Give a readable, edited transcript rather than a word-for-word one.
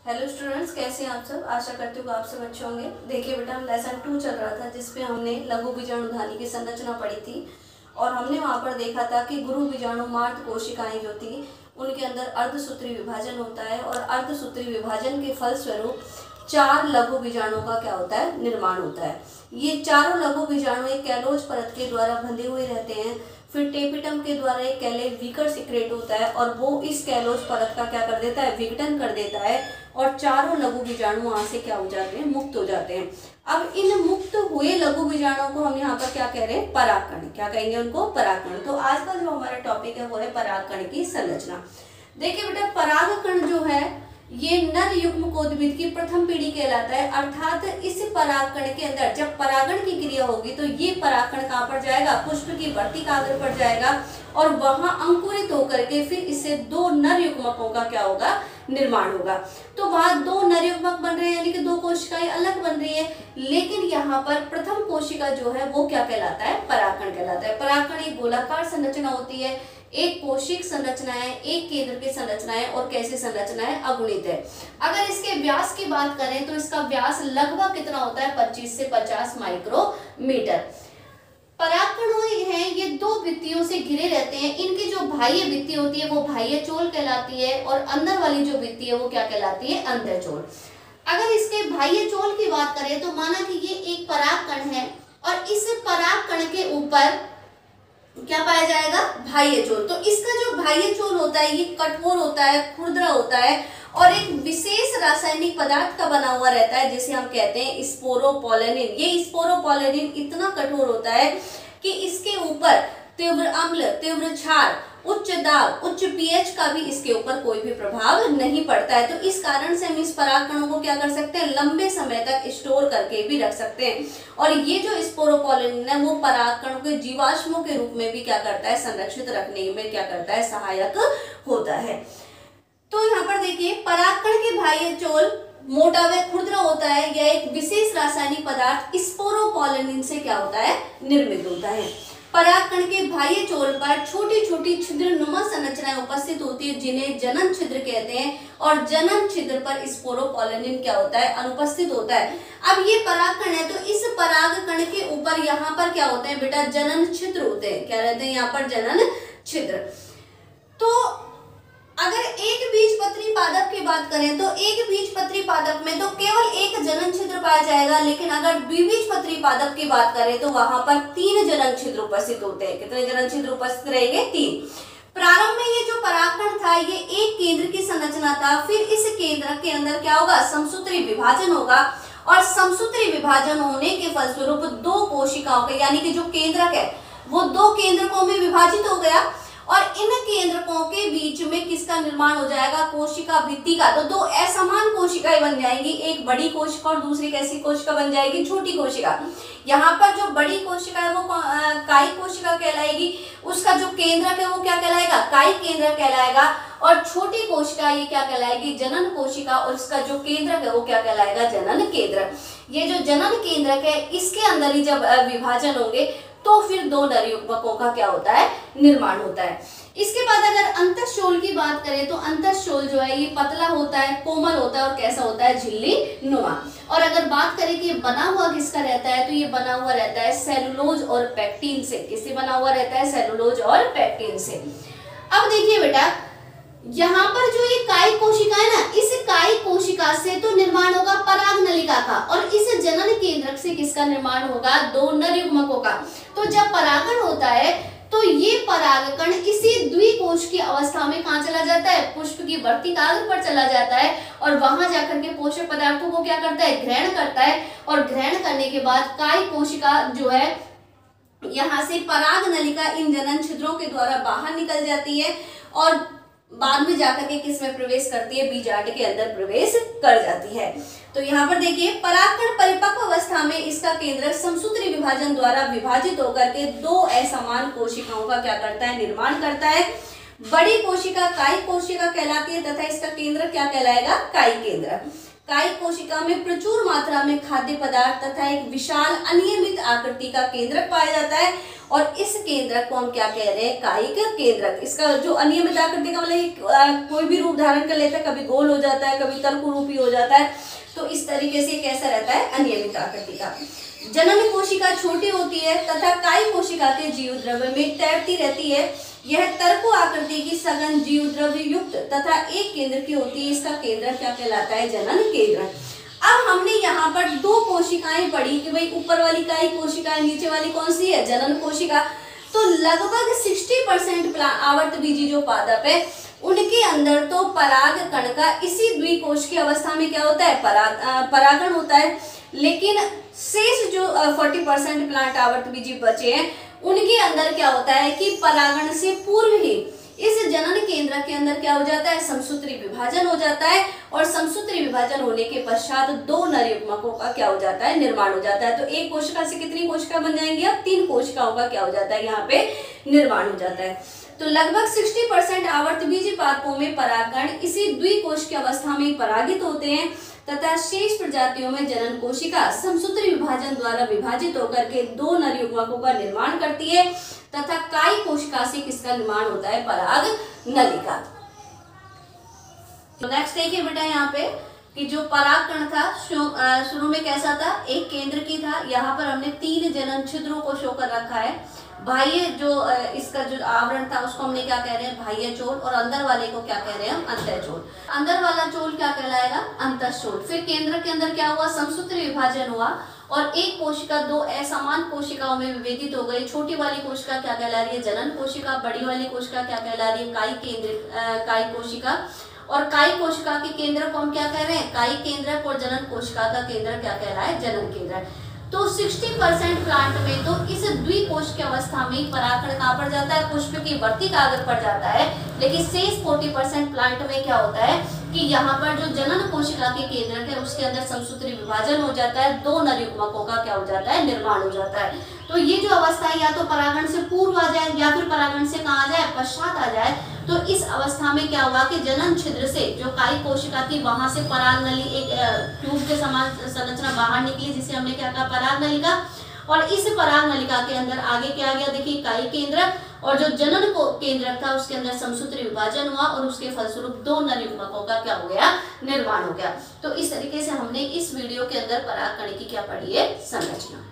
Hello students, कैसे हैं आप सब। आशा करती हूँ आप सब अच्छे होंगे। देखिए बेटा, हम लेसन 2 चल रहा था जिसपे हमने लघु बीजाणुधानी की संरचना पढ़ी थी और हमने वहाँ पर देखा था कि गुरु बीजाणु मार्त कोशिकाएं जो थी उनके अंदर अर्धसूत्री विभाजन होता है और अर्धसूत्री विभाजन के फलस्वरूप 4 लघु बीजाणुओं का क्या होता है, निर्माण होता है। ये चारों लघु बीजाणु एक कैलोज परत के द्वारा बंधे हुए रहते हैं। फिर टेपिटम के द्वारा एक कैलेविकर सिक्रेट होता है और वो इस कैलोज परत का क्या कर देता है, विघटन कर देता है और चारों लघु बीजाणु वहां से क्या हो जाते हैं, मुक्त हो जाते हैं। अब इन मुक्त हुए लघु बीजाणुओं को हम यहाँ पर क्या कह रहे हैं, परागकण। क्या कहेंगे उनको, परागकण। तो आज का जो हमारा टॉपिक है वो है परागकण की संरचना। देखिए बेटा, परागकण जो है ये नर युग्मकोद्भिद की प्रथम पीढ़ी कहलाता है। अर्थात इस परागकण के अंदर जब परागण की क्रिया होगी तो ये परागकण कहाँ पर जाएगा, पुष्प की वर्तिकाग्र पर जाएगा और वहां अंकुरित होकर के फिर इससे 2 नर युग्मकों का क्या होगा, निर्माण होगा। तो वहां 2 नर युग्मक बन रहे हैं, यानी कि 2 कोशिकाएं अलग बन रही है। लेकिन यहाँ पर प्रथम कोशिका जो है वो क्या कहलाता है, परागकण कहलाता है। परागकण एक गोलाकार संरचना होती है, एक कोशिक संरचना है, एक केंद्र की संरचना है और कैसी संरचना है, अगुणित है। अगर इसके व्यास की बात करें तो इसका व्यास लगभग कितना होता है, 25 से 50 माइक्रोमीटर। परागकण हैं ये 2 भित्तियों से घिरे रहते हैं। इनकी जो बाह्य भित्ति होती है वो बाह्य चोल कहलाती है और अंदर वाली जो भित्ति है वो क्या कहलाती है, अंतःचोल। अगर इसके बाह्य चोल की बात करें तो माना कि ये एक परागकण है और इस परागकण के ऊपर क्या पाया जाएगा, बाह्य चोल। तो इसका जो बाह्य चोल होता है ये कठोर होता है, खुरदरा होता है और एक विशेष रासायनिक पदार्थ का बना हुआ रहता है जिसे हम कहते हैं स्पोरोपोलेनिन। ये स्पोरोपोलेनिन इतना कठोर होता है कि इसके ऊपर तीव्र अम्ल, तीव्र क्षार, उच्च दाब, उच्च पीएच का भी इसके ऊपर कोई भी प्रभाव नहीं पड़ता है। तो इस कारण से हम इस परागकणों को क्या कर सकते हैं, लंबे समय तक स्टोर करके भी रख सकते हैं। और ये जो स्पोरोपोलेनिन है वो परागकणों के जीवाश्मों के रूप में भी क्या करता है, संरक्षित रखने में क्या करता है, सहायक होता है। तो यहाँ पर देखिए, परागकण के बाह्य चोल मोटा व खुरदरा होता है। यह एक विशेष रासायनिक पदार्थ स्पोरोपोलेनिन से क्या होता है, निर्मित होता है। परागकण के बाह्य चोल पर छोटी छोटी छिद्रनुमा संरचनाएं उपस्थित होती है जिन्हें जनन छिद्र कहते हैं और जनन छिद्र पर स्पोरोपोलेनिन क्या होता है, अनुपस्थित होता है। अब ये परागकण है तो इस परागकण के ऊपर यहाँ पर क्या होते हैं बेटा, जनन छिद्र होते हैं। क्या रहते हैं यहाँ पर, जनन छिद्र। तो अगर एक बीजपत्री पादप की बात करें तो एक बीजपत्री पादप में तो केवल एक जनन छिद्र पाया जाएगा, लेकिन अगर द्विबीजपत्री पादप की बात करें तो वहां पर 3 जनन छिद्र उपस्थित होते हैं। कितने जनन छिद्र उपस्थित रहेंगे, 3। प्रारंभ में ये जो परागकण था ये एक केंद्र की संरचना था। फिर इस केंद्र के अंदर क्या होगा, समसूत्री विभाजन होगा और समसूत्री विभाजन होने के फलस्वरूप 2 कोशिकाओं के, यानी कि जो केंद्रक है वो 2 केंद्रकों में विभाजित हो गया और इन केंद्रकों के बीच में किसका निर्माण हो जाएगा, कोशिका भित्ति का। तो 2 असमान कोशिकाएं बन जाएंगी, एक बड़ी कोशिका और दूसरी कैसी कोशिका बन जाएगी, छोटी कोशिका। यहाँ पर जो बड़ी कोशिका है वो कायिक कोशिका कहलाएगी, उसका जो केंद्रक है वो क्या कहलाएगा, कायिक केंद्रक कहलाएगा और छोटी कोशिका ये क्या कहलाएगी, जनन कोशिका और इसका जो केंद्रक है वो क्या कहलाएगा, जनन केंद्रक। ये जो जनन केंद्रक है इसके अंदर ही जब विभाजन होंगे तो फिर 2 नर युग्मकों का क्या होता है, निर्माण होता है। इसके बाद अगर अंतःशोल की बात करें तो अंतःशोल जो है ये पतला होता है, कोमल होता है और कैसा होता है, झिल्ली नुमा। और अगर बात करें कि ये बना हुआ किसका रहता है तो ये बना हुआ रहता है सेलुलोज और पेक्टिन से। किससे बना हुआ रहता है, सेलुलोज और पेक्टिन से। अब देखिए बेटा, यहाँ पर जो ये कायिक कोशिका है ना, इस कायिक कोशिका से तो निर्माण होगा पराग नलिका का और इस जनन केंद्रक से किसका निर्माण होगा, 2 नर युग्मकों का। तो जब परागण होता है तो ये परागकण इसी द्विकोश की अवस्था में कहाँ चला जाता है, पुष्प की वर्तिकाग्र पर चला जाता है और वहां जाकर के पोषक पदार्थों को क्या करता है, ग्रहण करता है और ग्रहण करने के बाद कायिक कोशिका जो है यहाँ से पराग नलिका इन जनन छिद्रों के द्वारा बाहर निकल जाती है और बाद में जाकर के किस में प्रवेश करती है, बीजांड के अंदर प्रवेश कर जाती है। तो यहाँ पर देखिए, परागकण परिपक्व अवस्था में इसका केंद्रक समसूत्री विभाजन द्वारा विभाजित होकर के 2 असमान कोशिकाओं का क्या करता है, निर्माण करता है। बड़ी कोशिका कायिक कोशिका कहलाती है तथा इसका केंद्र क्या कहलाएगा, कायिक केंद्र। कायिक कोशिका में प्रचुर मात्रा में खाद्य पदार्थ तथा एक विशाल अनियमित आकृति का केंद्रक पाया जाता है और इस केंद्रक को हम क्या कह रहे हैं, कायिक केंद्रक। इसका जो अनियमित आकृति का मतलब कोई भी रूप धारण कर लेता है, कभी गोल हो जाता है, कभी तर्कु रूपी हो जाता है, तो इस तरीके से कैसा रहता है, अनियमित आकृति का। जनन कोशिका छोटी होती है तथा कायिक कोशिका के जीव द्रव्य में तैरती रहती है। यह तर्कु आकृति की सघन जीव द्रव्य युक्त तथा एक केंद्र की होती है। इसका केंद्र क्या कहलाता है, जनन केंद्र। अब हमने यहाँ पर दो कोशिकाएं पढ़ी कि भाई ऊपर वाली कायिक कोशिका है, नीचे वाली कौन सी है, जनन कोशिका। तो लगभग 60% आवर्तबीजी जो पादप है उनके अंदर तो पराग कण का इसी द्विकोश की अवस्था में क्या होता है, परागण होता है। लेकिन शेष जो 40% प्लांट आवर्तबीजी बचे हैं उनके अंदर क्या होता है कि परागण से पूर्व ही इस जनन केंद्र के अंदर क्या हो जाता है, समसूत्री विभाजन हो जाता है और समसूत्री विभाजन होने के पश्चात दो नर युग्मकों का क्या हो जाता है, निर्माण हो जाता है। तो एक कोशिका से कितनी कोशिका बन जाएंगी, अब 3 कोशिकाओं का क्या हो जाता है, यहाँ पे निर्माण हो जाता है। तो लगभग 60% आवर्तबीजी पादपों में परागकण इसी द्विकोश की अवस्था में परागित होते हैं तथा शेष प्रजातियों में जनन कोशिका समसूत्री विभाजन द्वारा विभाजित होकर के दो नर युग्मकों का निर्माण करती है तथा कायिक कोशिका से किसका निर्माण होता है, पराग नलिका। तो नेक्स्ट देखिए बेटा यहाँ पे कि जो परागकण था शुरू में कैसा था, एक केंद्र की था। यहाँ पर हमने 3 जनन छिद्रों को शो कर रखा है। बाह्य जो इसका जो आवरण था उसको हमने क्या कह रहे हैं, बाह्य चोल, और अंदर वाले को क्या कह रहे हैं हम, अंतःचोल। अंदर वाला चोल क्या कहलाएगा, अंतःचोल। फिर केंद्र के अंदर क्या हुआ, समसूत्री विभाजन हुआ और एक कोशिका 2 असमान कोशिकाओं में विभेदित हो गई। छोटी वाली कोशिका क्या कहला रही है, जनन कोशिका। बड़ी वाली कोशिका क्या कहला रही है, कायिक कोशिका। और कायिक कोशिका के केंद्र को हम क्या कह रहे हैं, कायिक केंद्रक, और जनन कोशिका का केंद्र क्या कह रहा है, जनन केंद्र। तो 60% प्लांट में तो इस द्विकोश की अवस्था में परागकण कहाँ पर जाता है, पुष्प की वर्ती कागज पर जाता है। लेकिन शेष 40% प्लांट में क्या होता है कि यहाँ पर जो जनन कोशिका के केंद्रक है उसके अंदर समसूत्री विभाजन हो जाता है, दो नर युग्मकों का क्या हो जाता है, निर्माण हो जाता है। तो ये जो अवस्था है या तो परागण से पूर्व आ जाए या फिर परागण से कहाँ आ जाए, पश्चात आ जाए। तो इस अवस्था में क्या हुआ कि जनन छिद्र से जो कायिक कोशिका थी वहां से पराग नली एक ट्यूब के समान संरचना बाहर निकली, जिसे हमने क्या कहा, पराग नलिका। और इस पराग नलिका के अंदर आगे क्या आ गया, देखिए कायिक केंद्रक, और जो जनन को केंद्रक था उसके अंदर समसूत्री विभाजन हुआ और उसके फलस्वरूप दो नर युग्मकों का क्या हो गया, निर्माण हो गया। तो इस तरीके से हमने इस वीडियो के अंदर परागकण की क्या पढ़ी है, संरचना।